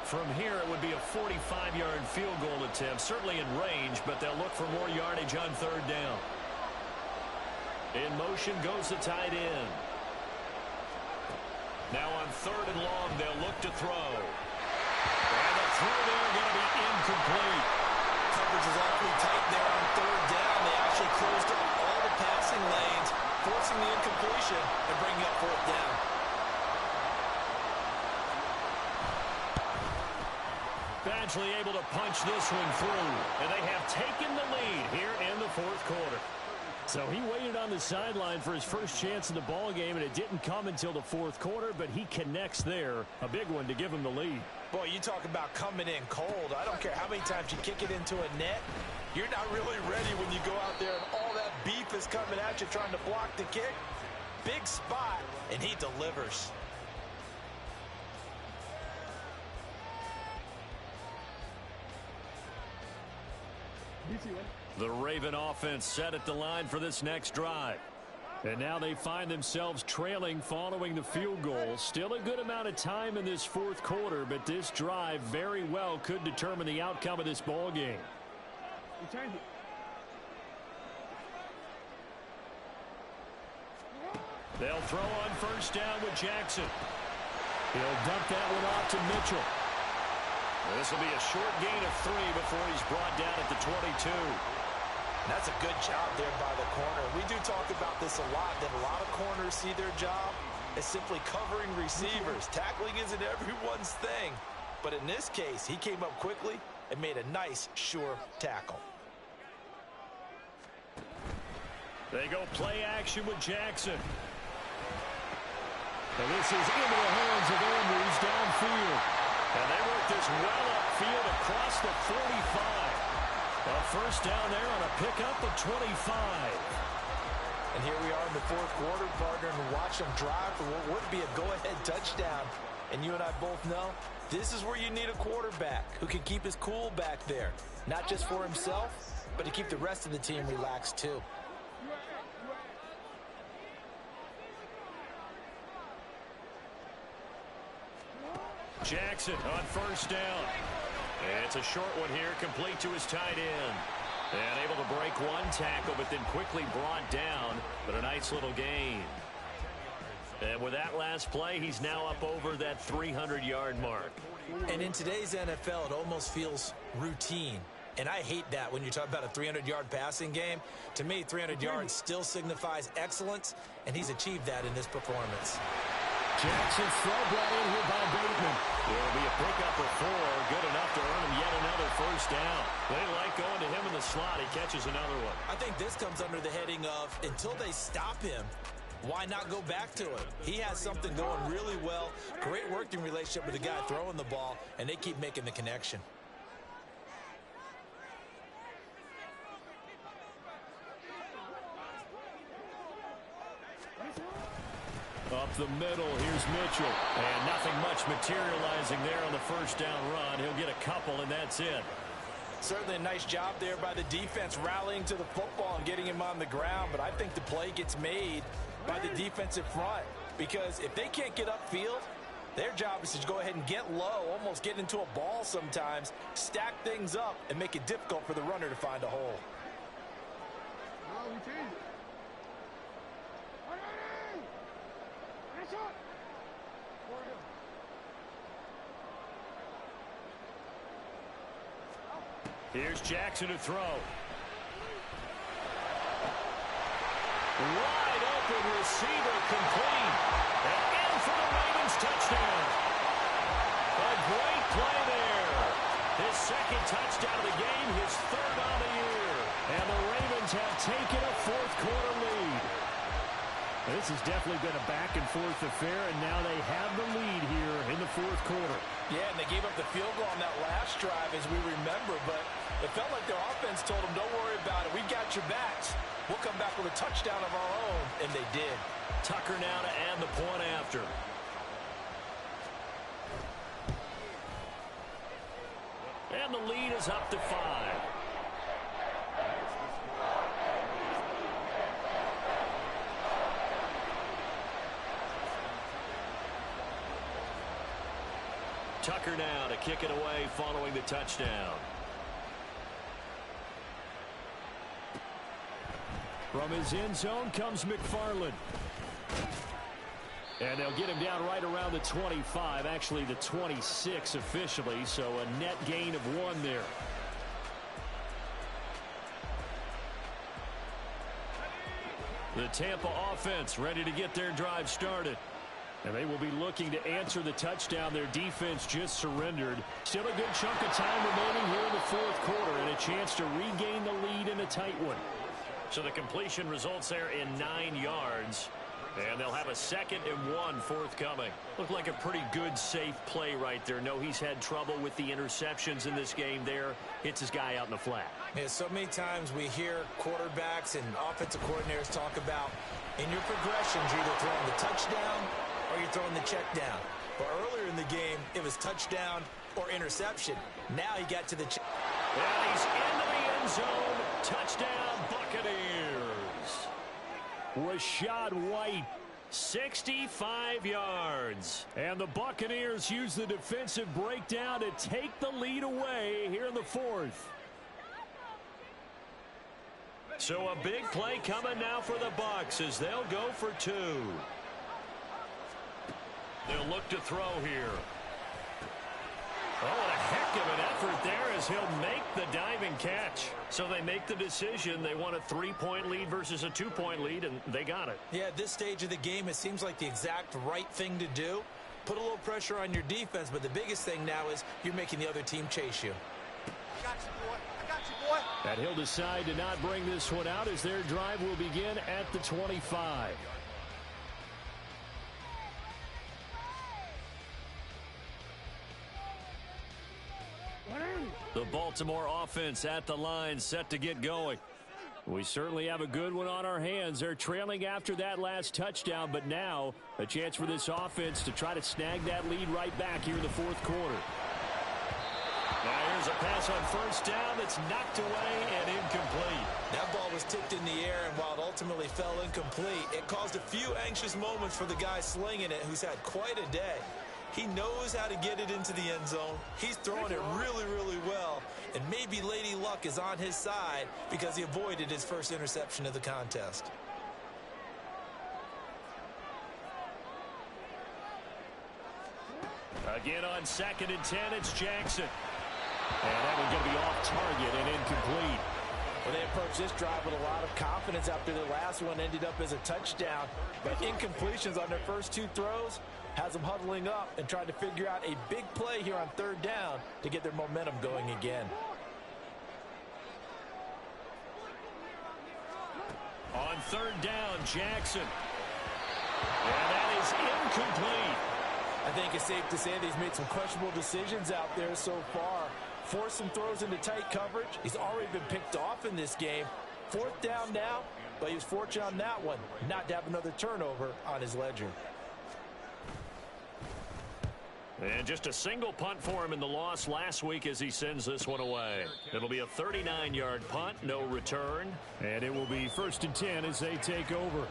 From here, it would be a 45-yard field goal attempt, certainly in range, but they'll look for more yardage on third down. In motion goes the tight end. Now on 3rd and long, they'll look to throw. And the throw there going to be incomplete. Coverage is awfully tight there on 3rd down. They actually closed all the passing lanes, forcing the incompletion and bringing up 4th down. Badgley able to punch this one through, and they have taken the lead here in the fourth quarter. So he waited on the sideline for his first chance in the ball game, and it didn't come until the fourth quarter, but he connects there. A big one to give him the lead. Boy, you talk about coming in cold. I don't care how many times you kick it into a net. You're not really ready when you go out there and all that beef is coming at you trying to block the kick. Big spot, and he delivers. The Raven offense set at the line for this next drive. And now they find themselves trailing following the field goal. Still a good amount of time in this fourth quarter, but this drive very well could determine the outcome of this ball game. They'll throw on first down with Jackson. He'll dump that one off to Mitchell. This will be a short gain of 3 before he's brought down at the 22. That's a good job there by the corner. We do talk about this a lot, that a lot of corners see their job as simply covering receivers. Tackling isn't everyone's thing. But in this case, he came up quickly and made a nice, sure tackle. They go play action with Jackson. And this is into the hands of Andrews downfield. And they work this well upfield across the 45. A first down there on a pickup of 25. And here we are in the fourth quarter, partner, and watch them drive for what would be a go-ahead touchdown. And you and I both know this is where you need a quarterback who can keep his cool back there. Not just for himself, but to keep the rest of the team relaxed too. Jackson on first down. And it's a short one here, complete to his tight end. And able to break one tackle, but then quickly brought down. But a nice little gain. And with that last play, he's now up over that 300-yard mark. And in today's NFL, it almost feels routine. And I hate that when you talk about a 300-yard passing game. To me, 300 yards still signifies excellence, and he's achieved that in this performance. Jackson's throw brought in here by Bateman. It'll be a pickup of 4, good enough to earn him yet another first down. They like going to him in the slot. He catches another one. I think this comes under the heading of, until they stop him, why not go back to him? He has something going really well. Great working relationship with the guy throwing the ball, and they keep making the connection. Up the middle, here's Mitchell. And nothing much materializing there on the first down run. He'll get a couple, and that's it. Certainly a nice job there by the defense rallying to the football and getting him on the ground. But I think the play gets made by the defensive front. Because if they can't get upfield, their job is to go ahead and get low, almost get into a ball sometimes, stack things up, and make it difficult for the runner to find a hole. Here's Jackson to throw. Wide open receiver complete. And in for the Ravens touchdown. A great play there. His second touchdown of the game, his third on the year. And the Ravens have taken a fourth quarter lead. This has definitely been a back-and-forth affair, and now they have the lead here in the fourth quarter. Yeah, and they gave up the field goal on that last drive, as we remember, but it felt like their offense told them, don't worry about it. We've got your backs. We'll come back with a touchdown of our own, and they did. Tucker now to add the point after. And the lead is up to 5. Tucker now to kick it away following the touchdown. From his end zone comes McFarland. And they'll get him down right around the 25, actually the 26 officially, so a net gain of 1 there. The Tampa offense ready to get their drive started. And they will be looking to answer the touchdown their defense just surrendered. Still a good chunk of time remaining here in the fourth quarter and a chance to regain the lead in a tight one. So the completion results there in 9 yards. And they'll have a 2nd and 1 forthcoming. Looked like a pretty good, safe play right there. No, he's had trouble with the interceptions in this game there. Hits his guy out in the flat. Yeah, so many times we hear quarterbacks and offensive coordinators talk about in your progressions, you're either throwing the touchdown or you're throwing the check down. But earlier in the game, it was touchdown or interception. Now he got to the check. And he's into the end zone. Touchdown, Buccaneers. Rashad White, 65 yards. And the Buccaneers use the defensive breakdown to take the lead away here in the fourth. So a big play coming now for the Bucs as they'll go for 2. They'll look to throw here. Oh, what a heck of an effort there as he'll make the diving catch. So they make the decision. They want a 3-point lead versus a 2-point lead, and they got it. Yeah, at this stage of the game, it seems like the exact right thing to do. Put a little pressure on your defense, but the biggest thing now is you're making the other team chase you. I got you, boy. I got you, boy. And he'll decide to not bring this one out as their drive will begin at the 25. The Baltimore offense at the line set to get going. We certainly have a good one on our hands. They're trailing after that last touchdown, but now a chance for this offense to try to snag that lead right back here in the fourth quarter. Now here's a pass on first down that's knocked away and incomplete. That ball was tipped in the air, and while it ultimately fell incomplete, it caused a few anxious moments for the guy slinging it, who's had quite a day. He knows how to get it into the end zone. He's throwing it really, really well. And maybe Lady Luck is on his side because he avoided his first interception of the contest. Again on 2nd and 10, it's Jackson. And that one's going to be off target and incomplete. Well, they approached this drive with a lot of confidence after their last one ended up as a touchdown. But incompletions on their first 2 throws has them huddling up and trying to figure out a big play here on 3rd down to get their momentum going again. On 3rd down, Jackson. And that is incomplete. I think it's safe to say that he's made some questionable decisions out there so far. Forced some throws into tight coverage. He's already been picked off in this game. 4th down now, but he was fortunate on that one not to have another turnover on his ledger. And just a single punt for him in the loss last week as he sends this one away. It'll be a 39-yard punt, no return. And it will be 1st and 10 as they take over.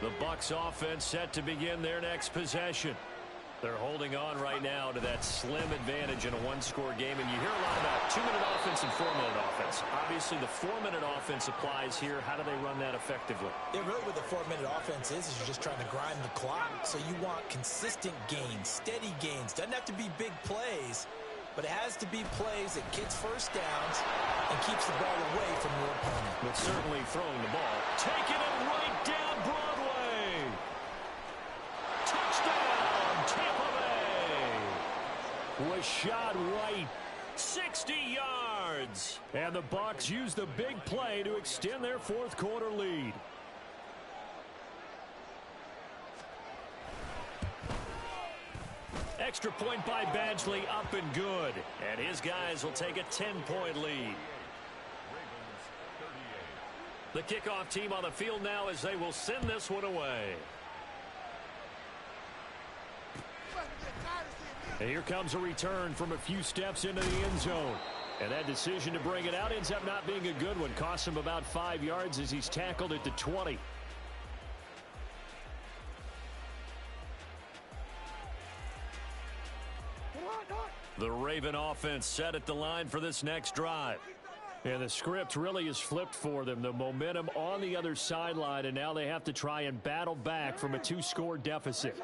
The Bucs offense set to begin their next possession. They're holding on right now to that slim advantage in a 1-score game. And you hear a lot about 2-minute offense and 4-minute offense. Obviously, the 4-minute offense applies here. How do they run that effectively? Yeah, really what the 4-minute offense is you're just trying to grind the clock. So you want consistent gains, steady gains. Doesn't have to be big plays, but it has to be plays that gets first downs and keeps the ball away from your opponent. But certainly throwing the ball. Taking it right down Broadway. Touchdown, Tampa Bay. Rashad White, 60 yards. And the Bucs use the big play to extend their fourth quarter lead. Extra point by Badgley, up and good. And his guys will take a 10-point lead. The kickoff team on the field now as they will send this one away. And here comes a return from a few steps into the end zone. And that decision to bring it out ends up not being a good one. Costs him about 5 yards as he's tackled at the 20. The Raven offense set at the line for this next drive. And the script really is flipped for them. The momentum on the other sideline, and now they have to try and battle back from a 2-score deficit.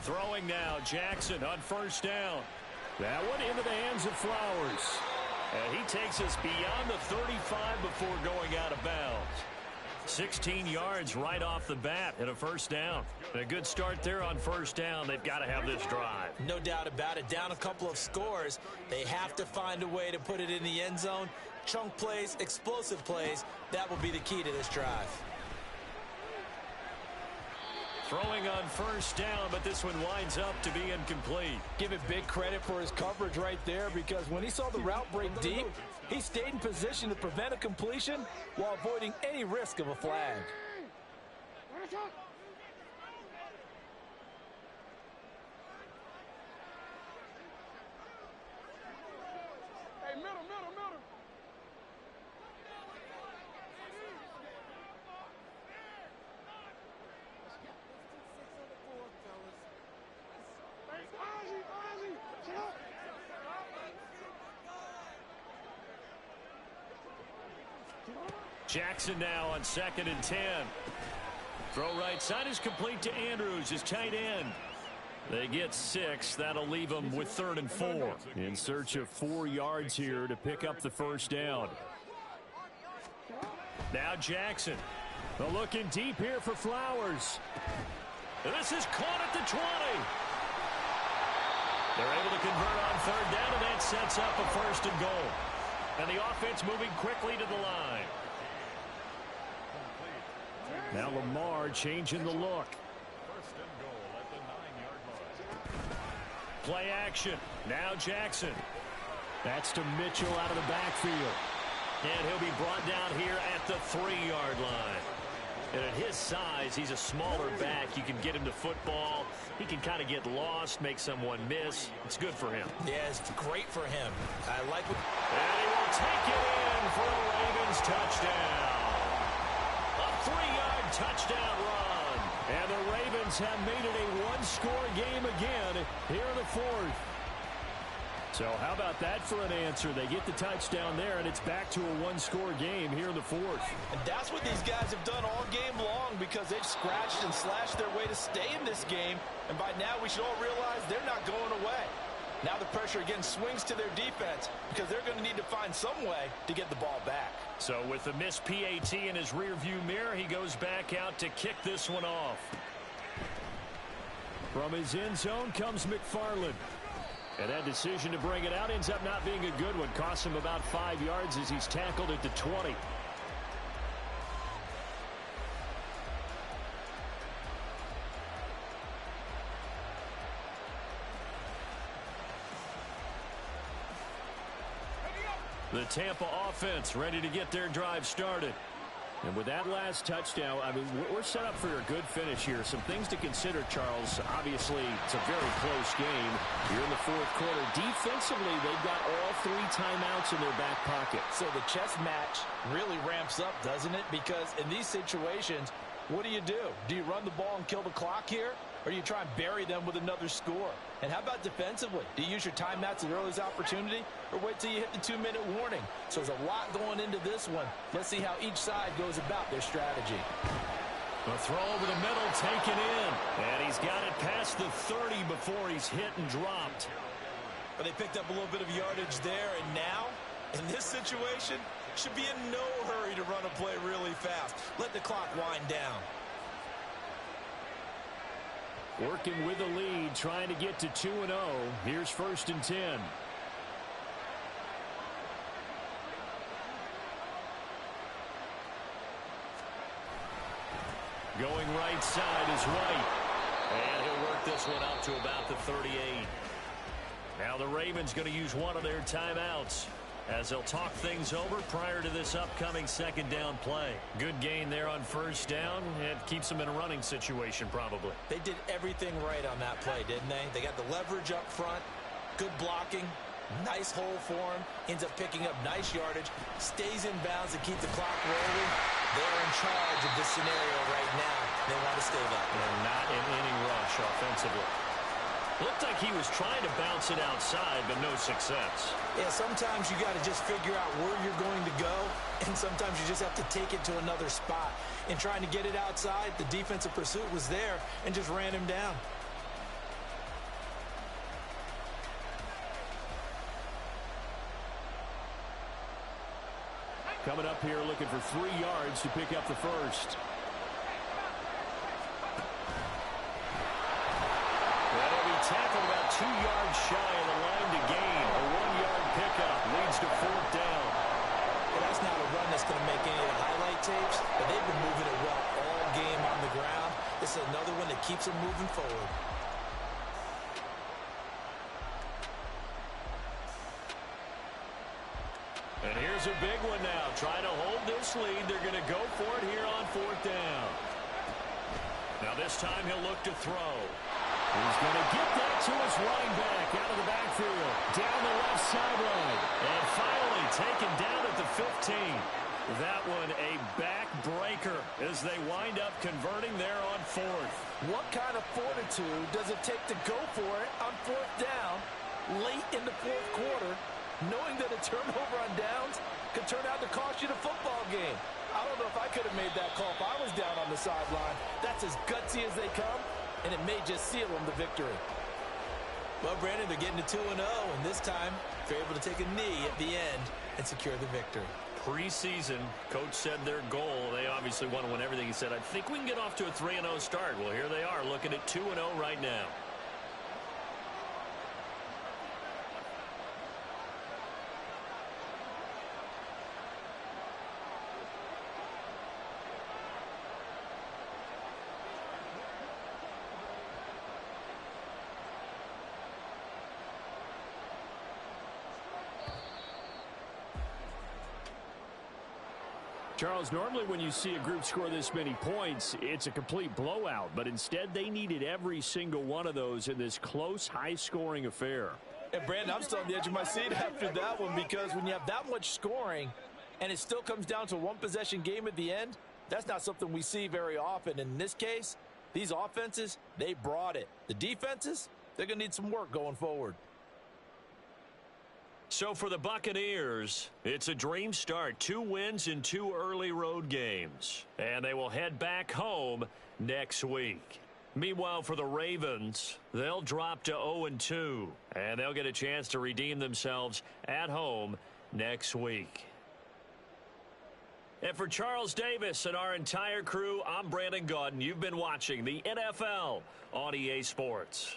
Throwing now, Jackson on first down. That one into the hands of Flowers. And he takes us beyond the 35 before going out of bounds. 16 yards right off the bat and a first down. And a good start there on first down. They've got to have this drive. No doubt about it. Down a couple of scores. They have to find a way to put it in the end zone. Chunk plays, explosive plays. That will be the key to this drive. Throwing on first down, but this one winds up to be incomplete. Give it big credit for his coverage right there, because when he saw the route break deep, he stayed in position to prevent a completion while avoiding any risk of a flag. Hey, middle. Jackson now on 2nd and 10. Throw right side is complete to Andrews, his tight end. They get 6. That'll leave them with 3rd and 4. In search of 4 yards here to pick up the first down. Now Jackson. Looking deep here for Flowers. This is caught at the 20. They're able to convert on 3rd down, and that sets up a 1st and goal. And the offense moving quickly to the line. Now Lamar changing the look. 1st and goal at the 9-yard line. Play action. Now Jackson. That's to Mitchell out of the backfield. And he'll be brought down here at the 3-yard line. And at his size, he's a smaller back. You can get him to football. He can kind of get lost, make someone miss. It's good for him. Yeah, it's great for him. I like what... And he will take it in for a Ravens touchdown. A 3-yard touchdown run. And the Ravens have made it a 1-score game again here in the 4th. So how about that for an answer? They get the touchdown there, and it's back to a 1-score game here in the 4th. And that's what these guys have done all game long, because they've scratched and slashed their way to stay in this game. And by now we should all realize they're not going away. Now the pressure again swings to their defense, because they're going to need to find some way to get the ball back. So with the missed PAT in his rearview mirror, he goes back out to kick this one off. From his end zone comes McFarland. And that decision to bring it out ends up not being a good one. Costs him about 5 yards as he's tackled at the 20. The Tampa offense ready to get their drive started. And with that last touchdown, I mean, we're set up for a good finish here. Some things to consider, Charles. Obviously, it's a very close game here in the 4th quarter. Defensively, they've got all 3 timeouts in their back pocket. So the chess match really ramps up, doesn't it? Because in these situations, what do? Do you run the ball and kill the clock here? Or do you try and bury them with another score? And how about defensively? Do you use your timeouts at the earliest opportunity, or wait till you hit the 2-minute warning? So there's a lot going into this one. Let's see how each side goes about their strategy. A throw over the middle, taken in. And he's got it past the 30 before he's hit and dropped. But they picked up a little bit of yardage there, and now, in this situation, should be in no hurry to run a play really fast. Let the clock wind down. Working with the lead, trying to get to 2-0. Here's 1st and 10. Going right side is White. And he'll work this one out to about the 38. Now the Ravens going to use one of their timeouts as they'll talk things over prior to this upcoming 2nd down play. Good gain there on 1st down. It keeps them in a running situation probably. They did everything right on that play, didn't they? They got the leverage up front, good blocking, nice hole for him, ends up picking up nice yardage, stays in bounds to keep the clock rolling. They're in charge of this scenario right now. They want to stay that way. And not in any rush offensively. Looked like he was trying to bounce it outside, but no success. Yeah, sometimes you got to just figure out where you're going to go, and sometimes you just have to take it to another spot. In trying to get it outside, the defensive pursuit was there and just ran him down. Coming up here looking for 3 yards to pick up the first. Tackled about 2 yards shy of the line to gain. A 1-yard pickup leads to 4th down. Well, that's not a run that's going to make any of the highlight tapes, but they've been moving it well all game on the ground. This is another one that keeps them moving forward. And here's a big one now. Trying to hold this lead. They're going to go for it here on 4th down. Now this time he'll look to throw. He's going to get that to his running back out of the backfield. Down the left sideline. And finally taken down at the 15. That one a backbreaker as they wind up converting there on 4th. What kind of fortitude does it take to go for it on 4th down late in the 4th quarter, knowing that a turnover on downs could turn out to cost you the football game? I don't know if I could have made that call if I was down on the sideline. That's as gutsy as they come, and it may just seal them the victory. Well, Brandon, they're getting to 2-0, and this time they're able to take a knee at the end and secure the victory. Preseason, coach said their goal, they obviously want to win everything. He said, I think we can get off to a 3-0 start. Well, here they are looking at 2-0 right now. Charles, normally when you see a group score this many points, it's a complete blowout. But instead, they needed every single one of those in this close, high-scoring affair. And, Brandon, I'm still on the edge of my seat after that one because when you have that much scoring and it still comes down to a one-possession game at the end, that's not something we see very often. In this case, these offenses, they brought it. The defenses, they're going to need some work going forward. So for the Buccaneers, it's a dream start. 2 wins in 2 early road games. And they will head back home next week. Meanwhile, for the Ravens, they'll drop to 0-2. And they'll get a chance to redeem themselves at home next week. And for Charles Davis and our entire crew, I'm Brandon Gaudin. You've been watching the NFL on EA Sports.